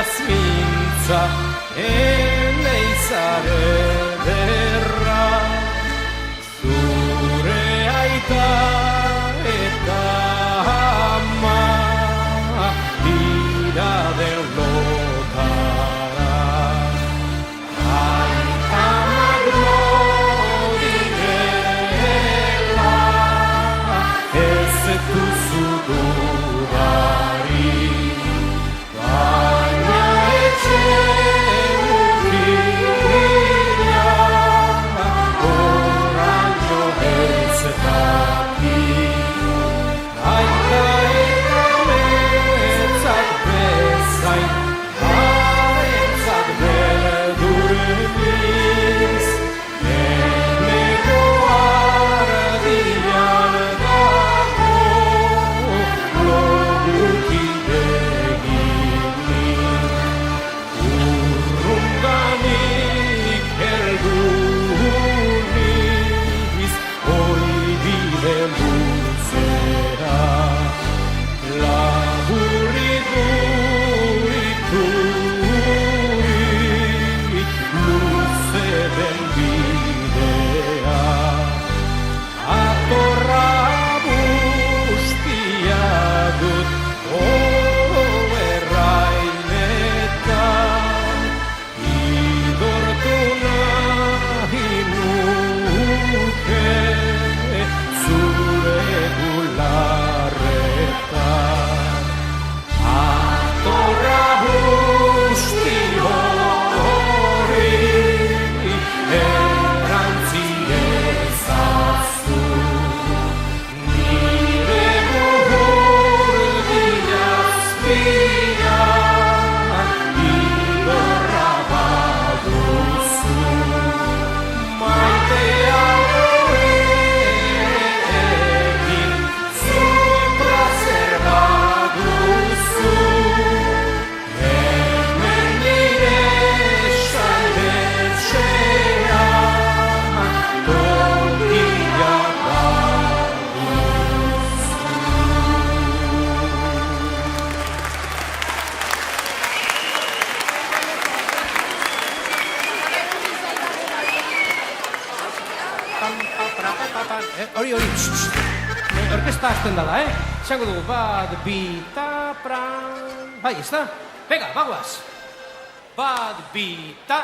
Beraz mintza ene izare derra, zure aita eta ama dira derlotara. Aita magno direla, ez duzu dudari, baina etxe mugila, oraino ez daki. Aita eta metzak bezain, haretzak beldurniz, eneko ardian dago, loguki beginik. Urrunganik elduniz, hori bide luzera, laburri-duri-duri, luze den bidea. Atorra bustia dut errainetan, idortu nahi nuke zure bularretan. Atorra busti hori erantzi ezazu, nire burdi azpian idorra baduzu. Maitea egin zu plazer baduzu, hemen nire saldetxean tokia baduzu. Hori, orkesta hasten dala, Izango dugu, bat, bi, ta, pran... Bai, ez da? Venga, bagoaz! Bat, bi, ta...